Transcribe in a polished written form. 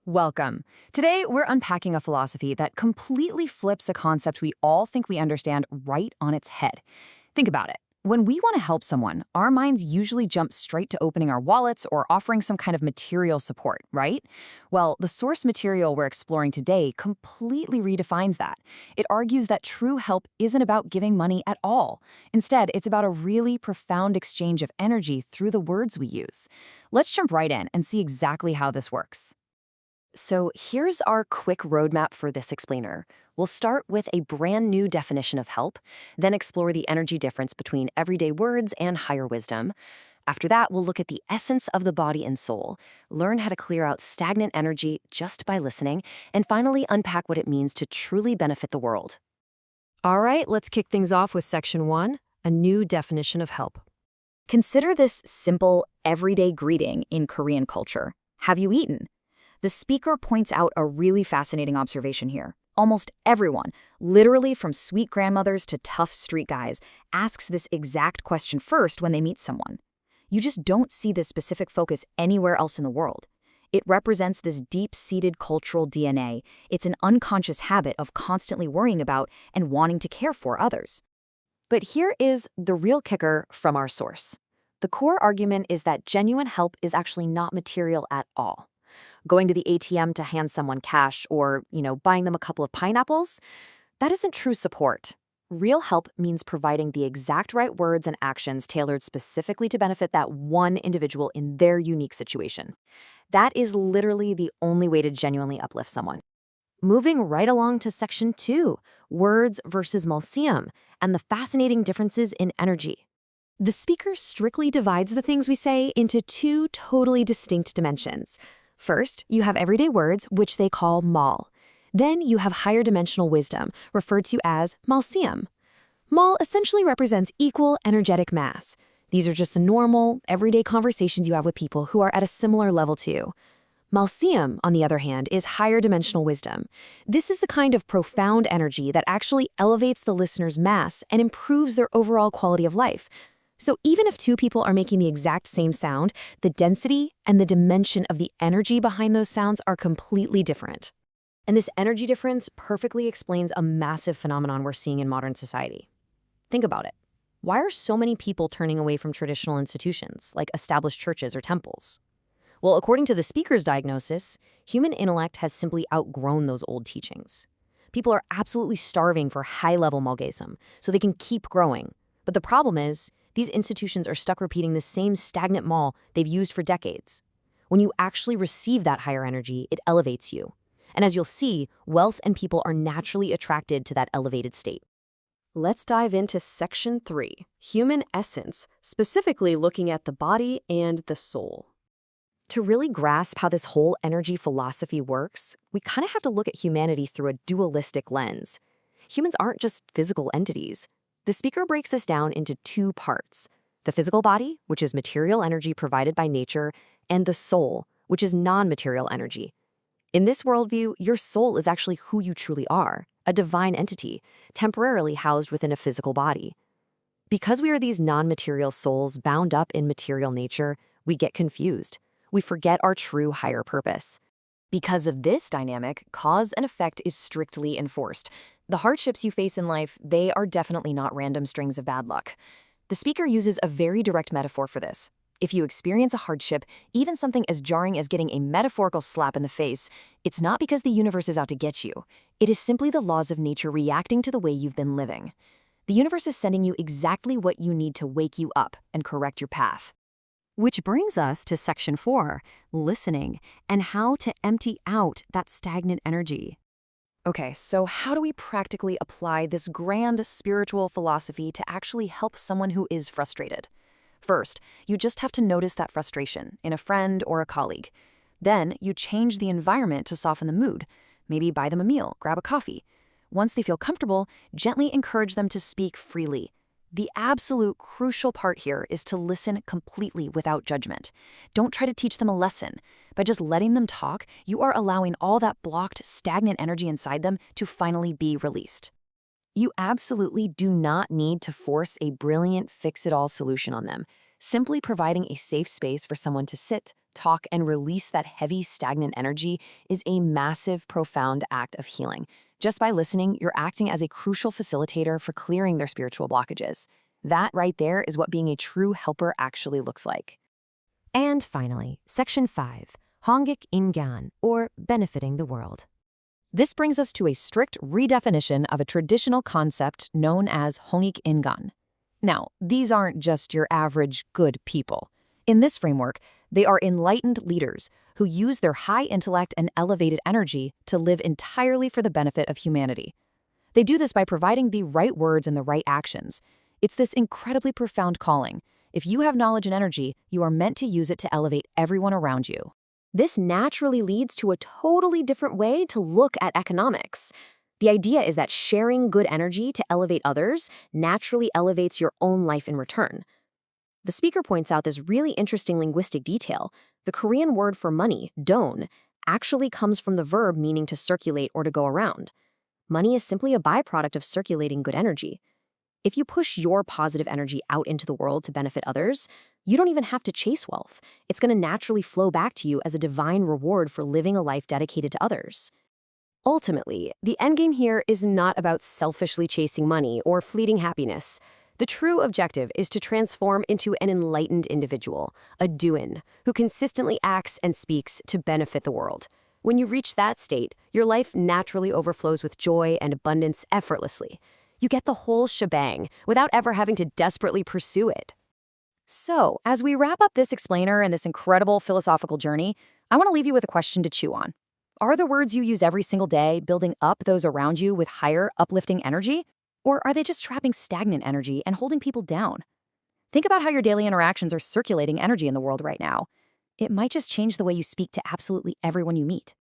Welcome. Today, we're unpacking a philosophy that completely flips a concept we all think we understand right on its head. Think about it. When we want to help someone, our minds usually jump straight to opening our wallets or offering some kind of material support, right? Well, the source material we're exploring today completely redefines that. It argues that true help isn't about giving money at all. Instead, it's about a really profound exchange of energy through the words we use. Let's jump right in and see exactly how this works. So here's our quick roadmap for this explainer. We'll start with a brand new definition of help, then explore the energy difference between everyday words and higher wisdom. After that, we'll look at the essence of the body and soul, learn how to clear out stagnant energy just by listening, and finally unpack what it means to truly benefit the world. All right, let's kick things off with Section 1, a new definition of help. Consider this simple, everyday greeting in Korean culture. Have you eaten? The speaker points out a really fascinating observation here. Almost everyone, literally from sweet grandmothers to tough street guys, asks this exact question first when they meet someone. You just don't see this specific focus anywhere else in the world. It represents this deep-seated cultural DNA. It's an unconscious habit of constantly worrying about and wanting to care for others. But here is the real kicker from our source. The core argument is that genuine help is actually not material at all. Going to the ATM to hand someone cash or, buying them a couple of pineapples, that isn't true support. Real help means providing the exact right words and actions tailored specifically to benefit that one individual in their unique situation. That is literally the only way to genuinely uplift someone. Moving right along to Section 2, words versus Malsseum, and the fascinating differences in energy. The speaker strictly divides the things we say into two totally distinct dimensions. First, you have everyday words, which they call Mal. Then you have higher dimensional wisdom, referred to as Malsseum. Mal essentially represents equal energetic mass. These are just the normal, everyday conversations you have with people who are at a similar level to you. Malsseum, on the other hand, is higher dimensional wisdom. This is the kind of profound energy that actually elevates the listener's mass and improves their overall quality of life. So even if two people are making the exact same sound, the density and the dimension of the energy behind those sounds are completely different. And this energy difference perfectly explains a massive phenomenon we're seeing in modern society. Think about it. Why are so many people turning away from traditional institutions, like established churches or temples? Well, according to the speaker's diagnosis, human intellect has simply outgrown those old teachings. People are absolutely starving for high-level Malgasm, so they can keep growing. But the problem is, these institutions are stuck repeating the same stagnant mal they've used for decades. When you actually receive that higher energy, it elevates you. And as you'll see, wealth and people are naturally attracted to that elevated state. Let's dive into Section 3, human essence, specifically looking at the body and the soul. To really grasp how this whole energy philosophy works, we kind of have to look at humanity through a dualistic lens. Humans aren't just physical entities. The speaker breaks this down into two parts: the physical body, which is material energy provided by nature, and the soul, which is non-material energy. In this worldview, your soul is actually who you truly are, a divine entity, temporarily housed within a physical body. Because we are these non-material souls bound up in material nature, we get confused. We forget our true higher purpose. Because of this dynamic, cause and effect is strictly enforced. The hardships you face in life, they are definitely not random strings of bad luck. The speaker uses a very direct metaphor for this. If you experience a hardship, even something as jarring as getting a metaphorical slap in the face, it's not because the universe is out to get you. It is simply the laws of nature reacting to the way you've been living. The universe is sending you exactly what you need to wake you up and correct your path. Which brings us to Section 4, listening, and how to empty out that stagnant energy. Okay, so how do we practically apply this grand spiritual philosophy to actually help someone who is frustrated? First, you just have to notice that frustration in a friend or a colleague. Then, you change the environment to soften the mood. Maybe buy them a meal, grab a coffee. Once they feel comfortable, gently encourage them to speak freely. The absolute crucial part here is to listen completely without judgment. Don't try to teach them a lesson. By just letting them talk, you are allowing all that blocked, stagnant energy inside them to finally be released. You absolutely do not need to force a brilliant fix-it-all solution on them. Simply providing a safe space for someone to sit, talk, and release that heavy, stagnant energy is a massive, profound act of healing. Just by listening, you're acting as a crucial facilitator for clearing their spiritual blockages. That right there is what being a true helper actually looks like. And finally, Section 5, Hongik Ingan, or benefiting the world. This brings us to a strict redefinition of a traditional concept known as Hongik Ingan. Now, these aren't just your average good people. In this framework, they are enlightened leaders who use their high intellect and elevated energy to live entirely for the benefit of humanity. They do this by providing the right words and the right actions. It's this incredibly profound calling. If you have knowledge and energy, you are meant to use it to elevate everyone around you. This naturally leads to a totally different way to look at economics. The idea is that sharing good energy to elevate others naturally elevates your own life in return. The speaker points out this really interesting linguistic detail. The Korean word for money, don, actually comes from the verb meaning to circulate or to go around. Money is simply a byproduct of circulating good energy. If you push your positive energy out into the world to benefit others, you don't even have to chase wealth. It's going to naturally flow back to you as a divine reward for living a life dedicated to others. Ultimately, the endgame here is not about selfishly chasing money or fleeting happiness. The true objective is to transform into an enlightened individual, a doin, who consistently acts and speaks to benefit the world. When you reach that state, your life naturally overflows with joy and abundance effortlessly. You get the whole shebang without ever having to desperately pursue it. So, as we wrap up this explainer and this incredible philosophical journey, I want to leave you with a question to chew on. Are the words you use every single day building up those around you with higher, uplifting energy? Or are they just trapping stagnant energy and holding people down? Think about how your daily interactions are circulating energy in the world right now. It might just change the way you speak to absolutely everyone you meet.